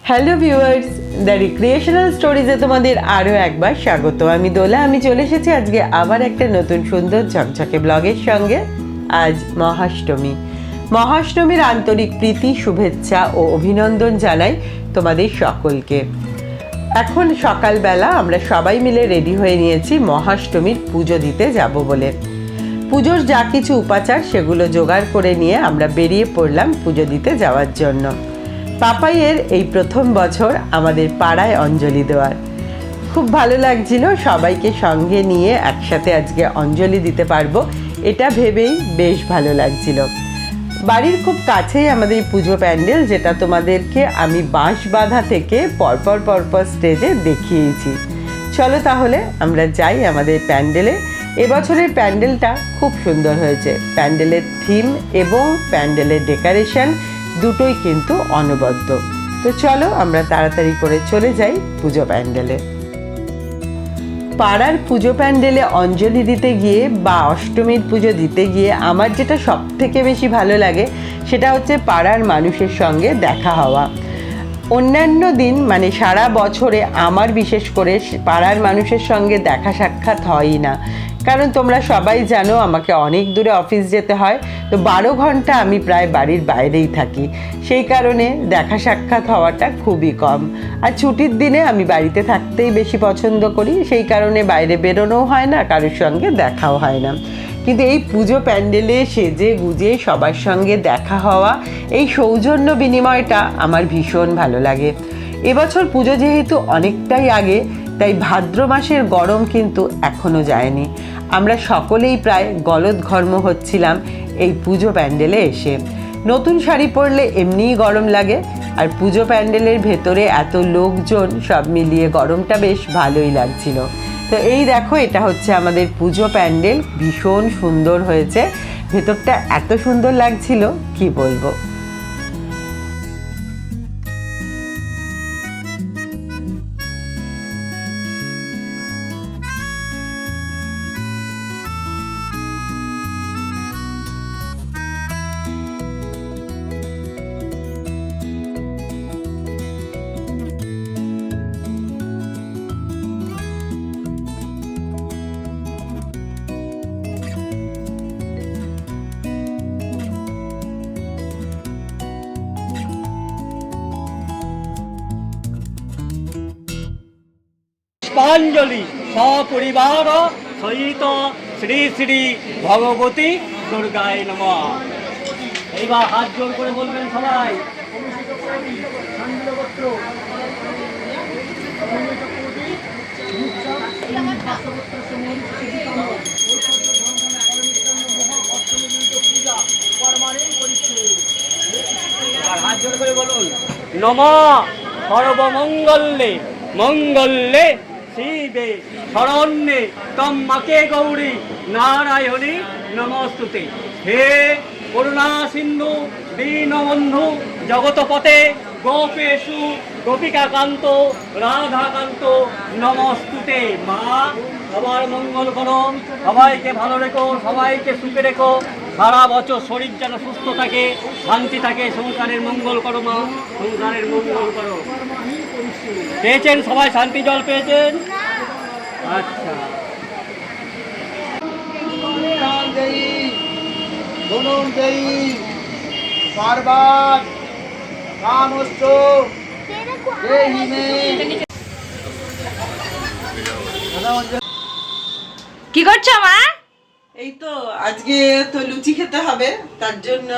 Hello viewers, the recreational স্টোরিজে তোমাদের আরও একবার স্বাগত। আমি দোলা, আমি চলে এসেছি আজকে আবার একটা নতুন সুন্দর ঝকঝকে ব্লগের সঙ্গে। আজ মহাষ্টমীর আন্তরিক প্রীতি, শুভেচ্ছা ও অভিনন্দন জানাই তোমাদের সকলকে। এখন সকালবেলা আমরা সবাই মিলে রেডি হয়ে নিয়েছি মহাষ্টমীর পুজো দিতে যাব বলে। পুজোর যা কিছু উপাচার সেগুলো জোগাড় করে নিয়ে আমরা বেরিয়ে পড়লাম পুজো দিতে যাওয়ার জন্য। পাপাইয়ের এই প্রথম বছর আমাদের পাড়ায় অঞ্জলি দেওয়ার খুব ভালো লাগছিল। সবাইকে সঙ্গে নিয়ে একসাথে আজকে অঞ্জলি দিতে পারবো এটা ভেবেই বেশ ভালো লাগছিল। বাড়ির খুব কাছেই আমাদের পুজো প্যান্ডেল, যেটা তোমাদেরকে আমি বাঁশবাঁধা থেকে পরপর স্টেজে দেখিয়েছি। চলো তাহলে আমরা যাই আমাদের প্যান্ডেলে। এবছরের প্যান্ডেলটা খুব সুন্দর হয়েছে। প্যান্ডেলের থিম এবং প্যান্ডেলের ডেকোরেশন দুটোই কিন্তু অনবদ্য। তো চলো আমরা তাড়াতাড়ি করে চলে যাই পুজো প্যান্ডেলে। পাড়ার পুজো প্যান্ডেলে অঞ্জলি দিতে গিয়ে বা অষ্টমীর পুজো দিতে গিয়ে আমার যেটা সব থেকে বেশি ভালো লাগে সেটা হচ্ছে পাড়ার মানুষের সঙ্গে দেখা হওয়া। অন্যান্য দিন মানে সারা বছরে আমার বিশেষ করে পাড়ার মানুষের সঙ্গে দেখা সাক্ষাৎ হয়ই না, কারণ তোমরা সবাই জানো আমাকে অনেক দূরে অফিস যেতে হয়। তো 12 ঘন্টা আমি প্রায় বাড়ির বাইরেই থাকি, সেই কারণে দেখা সাক্ষাৎ হওয়াটা খুবই কম। আর ছুটির দিনে আমি বাড়িতে থাকতেই বেশি পছন্দ করি, সেই কারণে বাইরে বেরোনোও হয় না, কারোর সঙ্গে দেখাও হয় না। কিন্তু এই পুজো প্যান্ডেলে সেজে গুজে সবার সঙ্গে দেখা হওয়া, এই সৌজন্য বিনিময়টা আমার ভীষণ ভালো লাগে। এবছর পুজো যেহেতু অনেকটাই আগে, তাই ভাদ্র মাসের গরম কিন্তু এখনও যায়নি। আমরা সকলেই প্রায় গলদঘর্ম হচ্ছিলাম এই পুজো প্যান্ডেলে এসে। নতুন শাড়ি পরলে এমনিই গরম লাগে, আর পুজো প্যান্ডেলের ভেতরে এত লোকজন, সব মিলিয়ে গরমটা বেশ ভালোই লাগছিল। তো এই দেখো, এটা হচ্ছে আমাদের পুজো প্যান্ডেল। ভীষণ সুন্দর হয়েছে, ভেতরটা এত সুন্দর লাগছিল কি বলবো। পুষ্পাঞ্জলি সপরিবার সহিত শ্রী শ্রী ভগবতী দুর্গায় নমঃ। এইবার হাত জোর করে বলবেন সবাই। আর হাত জোর করে বলুন, নমঃ সর্বমঙ্গলে মঙ্গলে শিবে শরণ্যে ত্র্যম্বকে গৌরী নারায়ণী নমস্তুতে। হে করুণা সিন্ধু দীনবন্ধু জগৎপতে গোপেশু গোপিকাকান্ত রাধাকান্ত নমস্তুতে। মা, সবার মঙ্গল করো, সবাইকে ভালো রেখো, সবাইকে সুখে রেখো, সারা বছর শরীর যেন সুস্থ থাকে, শান্তি থাকে, সংসারের মঙ্গল করো মা, সংসারের মঙ্গল করো। পেয়েছেন সবাই? শান্তি জল পেয়েছেন? আচ্ছা। কি করছো মা? এই তো আজকে তো লুচি খেতে হবে, তার জন্য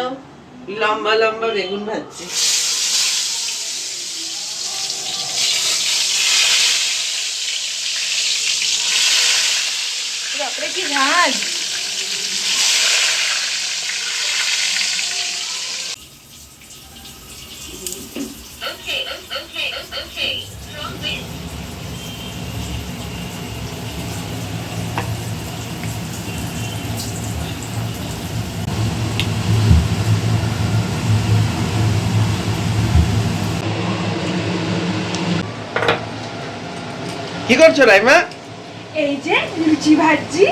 লম্বা লম্বা বেগুন ভাজছি। বাপরে কি ঝাঁজ! কি করছো রাইমা? এই যে লুচি ভাজছি।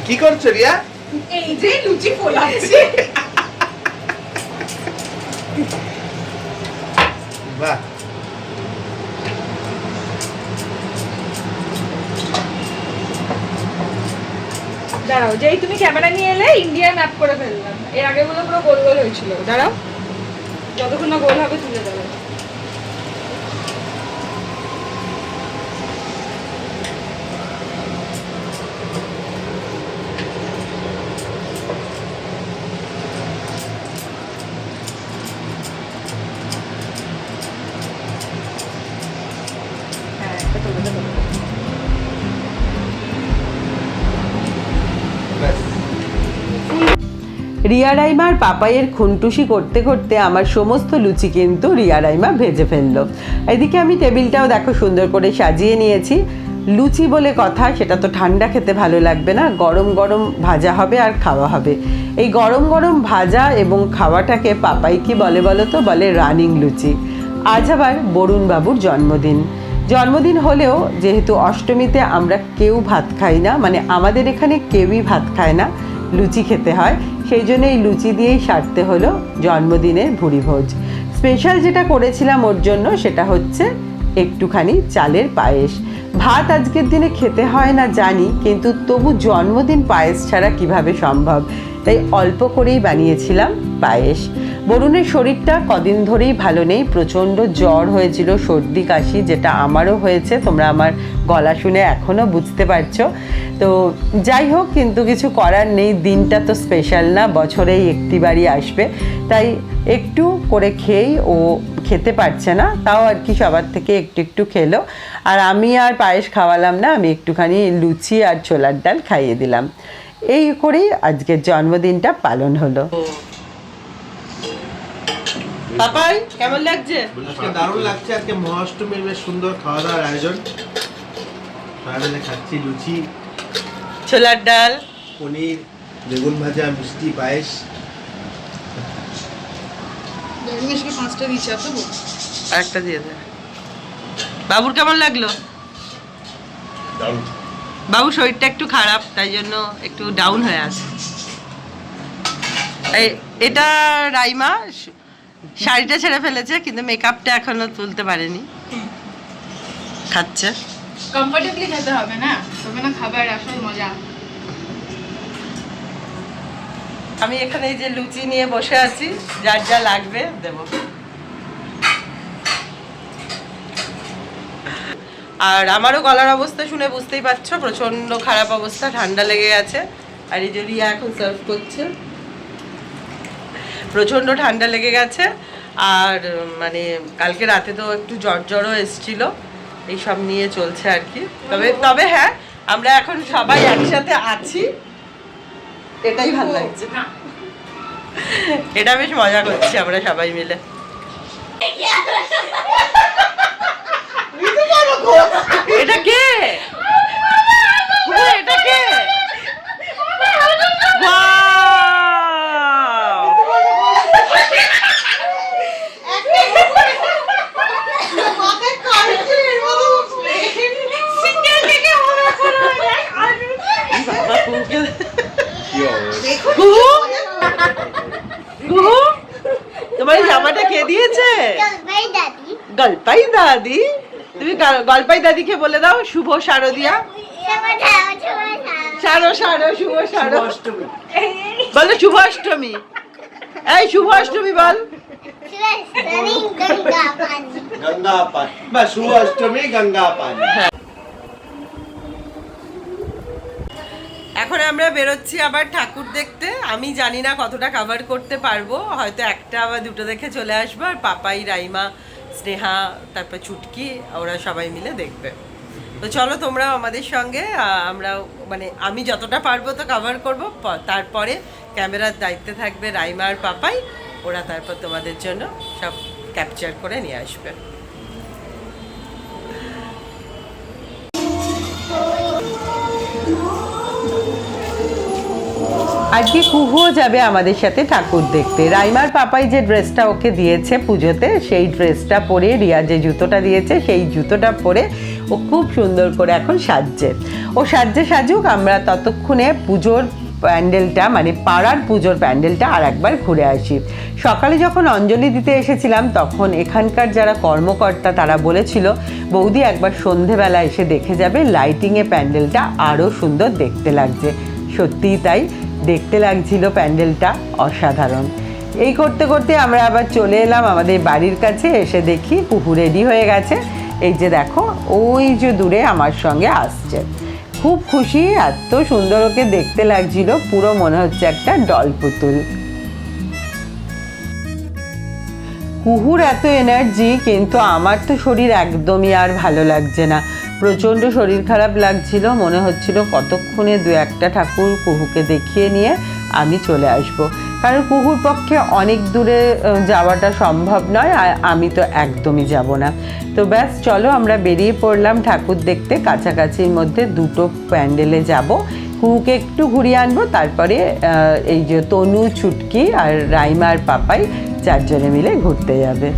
কি করছো রিয়া? এই যে লুচি ফোলাচ্ছি। বাহ, দাঁড়াও, যেই তুমি ক্যামেরা নিয়ে এলে ইন্ডিয়া ম্যাপ করে ফেললাম। এর আগেগুলো পুরো গোল গোল হয়েছিল। দাঁড়াও, যতক্ষণ না গোল হবে তুলে দেবো। হ্যাঁ, এটা তুলে দেবো। ব্যাস। রিয়া রাইমার পাপাইয়ের খুনটুসি করতে করতে আমার সমস্ত লুচি কিন্তু রিয়া রাইমা ভেজে ফেললো। এদিকে আমি টেবিলটাও দেখো সুন্দর করে সাজিয়ে নিয়েছি। লুচি বলে কথা, সেটা তো ঠান্ডা খেতে ভালো লাগবে না, গরম গরম ভাজা হবে আর খাওয়া হবে। এই গরম গরম ভাজা এবং খাওয়াটাকে পাপাই কি বলে বলো তো? বলে রানিং লুচি। আজ আবার বরুণ বাবুর জন্মদিন। জন্মদিন হলেও যেহেতু অষ্টমীতে আমরা কেউ ভাত খাই না, মানে আমাদের এখানে কেউই ভাত খায় না, লুচি খেতে হয়, সেই জন্য এই লুচি দিয়েই সারতে হলো জন্মদিনের ভুরিভোজ। স্পেশাল যেটা করেছিলাম ওর জন্য সেটা হচ্ছে একটুখানি চালের পায়েস। ভাত আজকের দিনে খেতে হয় না জানি, কিন্তু তবু জন্মদিন পায়েস ছাড়া কিভাবে সম্ভব, তাই অল্প করেই বানিয়েছিলাম পায়েস। বরুণের শরীরটা কদিন ধরেই ভালো নেই, প্রচণ্ড জ্বর হয়েছিল, সর্দি কাশি, যেটা আমারও হয়েছে, তোমরা আমার গলা শুনে এখনও বুঝতে পারছো। তো যাই হোক, কিন্তু কিছু করার নেই, দিনটা তো স্পেশাল না, বছরেই একটিবারই আসবে, তাই একটু করে খেয়েই ও খেতে পারছে না, তাও আর কি সবার থেকে একটু একটু খেলো। আর আমি আর পায়েস খাওয়ালাম না, আমি একটুখানি লুচি আর ছোলার ডাল খাইয়ে দিলাম। এই করেই আজকের জন্মদিনটা পালন হলো। পাপাই কেমন লাগছে? আজকে দারুণ লাগছে। আজকে মহাষ্টমীর বেশ সুন্দর খাওয়া দাওয়ার আয়োজন। সবাই মিলে খাচ্ছি লুচি, ছোলার ডাল, পনির, বেগুন ভাজা, মিষ্টি, পায়েস। আরেকটা দিয়ে দে। বাবুর কেমন লাগলো? দারুণ। বাবুর শরীরটা একটু খারাপ, তাই জন্য একটু ডাউন হয়ে আছে। এটা রাইমা শাড়িটা ছেড়ে ফেলেছে, কিন্তু মেকআপটা এখনো তুলতে পারেনি, খাচ্ছে। কমফোর্টেবলি খেতে হবে না, তবে না খাবার আসল মজা। আমি এখানে এই যে লুচি নিয়ে বসে আছি, যার যা লাগবে দেব। আর আমারও গলার অবস্থা শুনে বুঝতেই পারছো, প্রচন্ড খারাপ অবস্থা, ঠান্ডা লেগে গেছে। আর এই যে রিয়া এখন সার্ভ করছে, প্রচণ্ড ঠান্ডা লেগে গেছে। আর মানে কালকে রাতে তো একটু জ্বরও এসছিল, এইসব নিয়ে চলছে আর কি। তবে হ্যাঁ, আমরা এখন সবাই একসাথে আছি, এটাই ভালো লাগছে। এটা বেশ মজা করছি আমরা সবাই মিলে। এটা কে? এটা কে? তোমার জামাটা কে দিয়েছে? গল্পাই দাদি। তুমি গল্পাই দাদিকে বলে দাও শুভ শারদিয়া। শুভ বলো শুভ অষ্টমী। এই শুভ অষ্টমী বল। গঙ্গা পানি বা শুভ অষ্টমী গঙ্গা পানি। এখন আমরা বেরোচ্ছি আবার ঠাকুর দেখতে। আমি জানি না কতটা কভার করতে পারবো, হয়তো একটা বা দুটো দেখে চলে আসবো। আর পাপাই, রাইমা, স্নেহা, তারপর চুটকি, ওরা সবাই মিলে দেখবে। তো চলো তোমরাও আমাদের সঙ্গে, আমরা মানে আমি যতটা পারবো তো কভার করব, তারপরে ক্যামেরার দায়িত্বে থাকবে রাইমা আর পাপাই, ওরা তারপর তোমাদের জন্য সব ক্যাপচার করে নিয়ে আসবে। আজকে কুহুও যাবে আমাদের সাথে ঠাকুর দেখতে। রাইমার পাপাই যে ড্রেসটা ওকে দিয়েছে পুজোতে, সেই ড্রেসটা পরে, রিয়া যে জুতোটা দিয়েছে সেই জুতোটা পরে ও খুব সুন্দর করে এখন সাজছে। ও সাজছে সাজুক, আমরা ততক্ষণে পুজোর প্যান্ডেলটা মানে পাড়ার পুজোর প্যান্ডেলটা আর একবার ঘুরে আসি। সকালে যখন অঞ্জলি দিতে এসেছিলাম তখন এখানকার যারা কর্মকর্তা তারা বলেছিল বৌদি একবার সন্ধেবেলা এসে দেখে যাবে, লাইটিংয়ে প্যান্ডেলটা আরও সুন্দর দেখতে লাগছে। সত্যিই তাই, দেখতে লাগছিল প্যান্ডেলটা অসাধারণ। এই করতে করতে আমরা আবার চলে এলাম আমাদের বাড়ির কাছে, এসে দেখি কুহু রেডি হয়ে গেছে। এই যে দেখো, ওই যে দূরে আমার সঙ্গে আসছে, খুব খুশি, এত সুন্দর ওকে দেখতে লাগছিল, পুরো মনে হচ্ছে একটা ডল পুতুল। কুহুর এত এনার্জি, কিন্তু আমার তো শরীর একদমই আর ভালো লাগছে না, প্রচণ্ড শরীর খারাপ লাগছিল। মনে হচ্ছিল কতক্ষণে 2-1টা ঠাকুর কুহুকে দেখিয়ে নিয়ে আমি চলে আসব, কারণ কুহুর পক্ষে অনেক দূরে যাওয়াটা সম্ভব নয়, আর আমি তো একদমই যাব না। তো ব্যাস চলো আমরা বেরিয়ে পড়লাম ঠাকুর দেখতে। কাছাকাছির মধ্যে 2টো প্যান্ডেলে যাব, কুহুকে একটু ঘুরিয়ে আনবো, তারপরে এই যে তনু, ছুটকি আর রাইমা আর পাপাই 4 জনে মিলে ঘুরতে যাবে।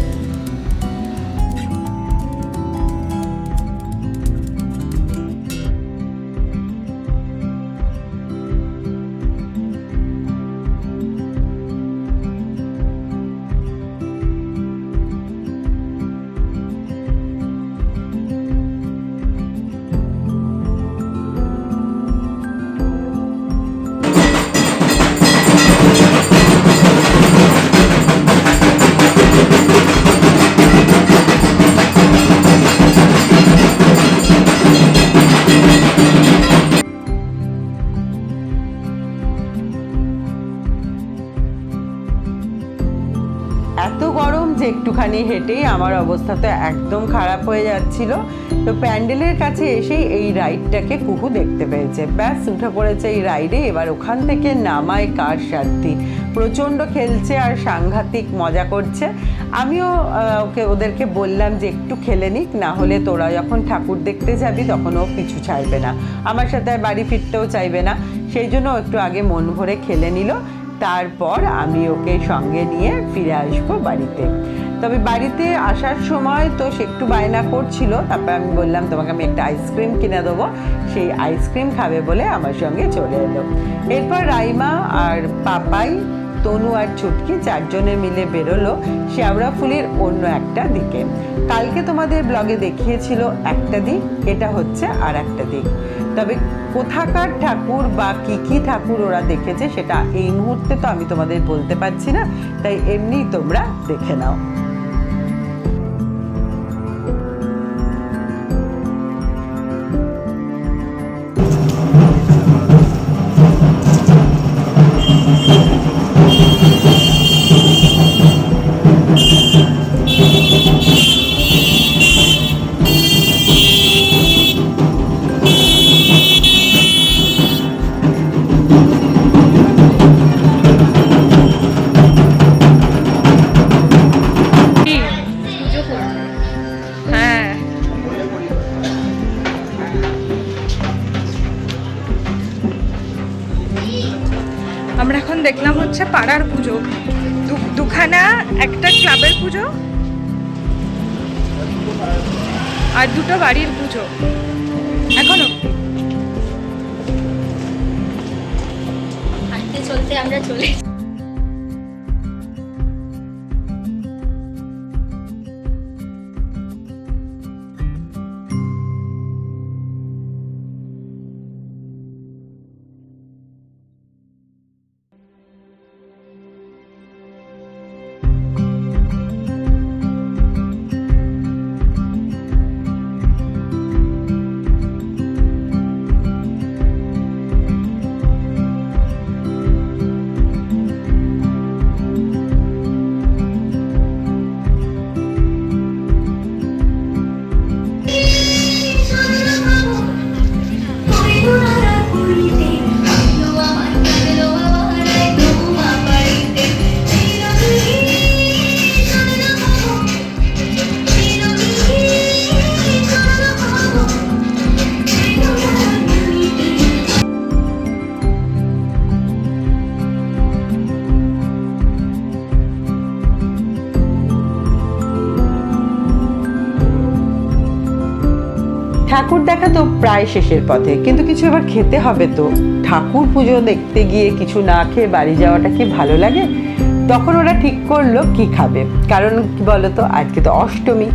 এত গরম যে একটুখানি হেঁটেই আমার অবস্থা তো একদম খারাপ হয়ে যাচ্ছিল। তো প্যান্ডেলের কাছে এসেই এই রাইডটাকে কুহু দেখতে পেয়েছে, ব্যাস উঠে পড়েছে এই রাইডে। এবার ওখান থেকে নামায় কার সাধ্যি, প্রচণ্ড খেলছে আর সাংঘাতিক মজা করছে। আমিও ওদেরকে বললাম যে একটু খেলে নিক, না হলে তোরা যখন ঠাকুর দেখতে যাবি তখন ও পিছু ছাড়বে না, আমার সাথে আর বাড়ি ফিরতেও চাইবে না, সেই জন্য একটু আগে মন ভরে খেলে নিল। তারপর আমি ওকে সঙ্গে নিয়ে ফিরে আসবো বাড়িতে। তবে বাড়িতে আসার সময় তো সে একটু বায়না করছিল, তারপর আমি বললাম তোমাকে আমি একটা আইসক্রিম কিনে দেবো, সেই আইসক্রিম খাবে বলে আমার সঙ্গে চলে এলো। এরপর রাইমা আর পাপাই, তনু আর ছুটকি 4 জনে মিলে বেরোলো শেওড়াফুলির অন্য একটা দিকে। কালকে তোমাদের ব্লগে দেখিয়েছিল একটা দিক, এটা হচ্ছে আর একটা দিক। তবে কোথাকার ঠাকুর বা কি ঠাকুর ওরা দেখেছে সেটা এই মুহূর্তে তো আমি তোমাদের বলতে পারছি না, তাই এমনি তোমরা দেখে নাও। আমরা এখন দেখলাম হচ্ছে পাড়ার পুজো, দুখানা, একটা ক্লাবের পুজো আর 2টো বাড়ির পুজো। এখনো হাঁটতে চলতে আমরা চলে ঠাকুর দেখা তো প্রায় শেষের পথে, কিন্তু কিছু এবার খেতে হবে তো। ঠাকুর পুজো দেখতে গিয়ে কিছু না খেয়ে বাড়ি যাওয়াটা কি ভালো লাগে? তখন ওরা ঠিক করলো কি খাবে, কারণ কি বলতো, আজকে তো অষ্টমী,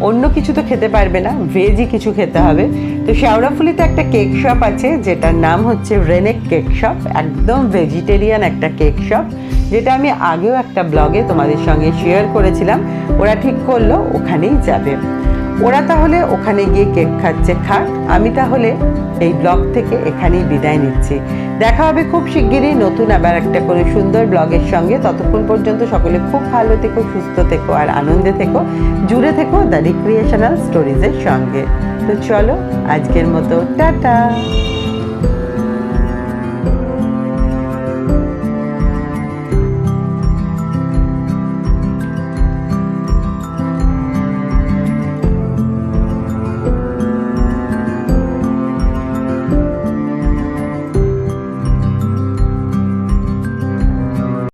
অন্য কিছু তো খেতে পারবে না, ভেজই কিছু খেতে হবে। তো শেওড়াফুলিতে একটা কেক শপ আছে যেটার নাম হচ্ছে রেনেক কেক শপ, একদম ভেজিটেরিয়ান একটা কেক শপ, যেটা আমি আগেও একটা ব্লগে তোমাদের সঙ্গে শেয়ার করেছিলাম। ওরা ঠিক করলো ওখানেই যাবে। ওরা তাহলে ওখানে গিয়ে কেক খাচ্ছে খাক, আমি তাহলে এই ব্লগ থেকে এখানেই বিদায় নিচ্ছি। দেখা হবে খুব শিগগিরই নতুন আবার একটা কোনো সুন্দর ব্লগের সঙ্গে। ততক্ষণ পর্যন্ত সকলে খুব ভালো থেকো, সুস্থ থেকো আর আনন্দে থেকো, জুড়ে থেকো দ্য রিক্রিয়েশনাল স্টোরিজের সঙ্গে। তো চলো আজকের মতো টাটা।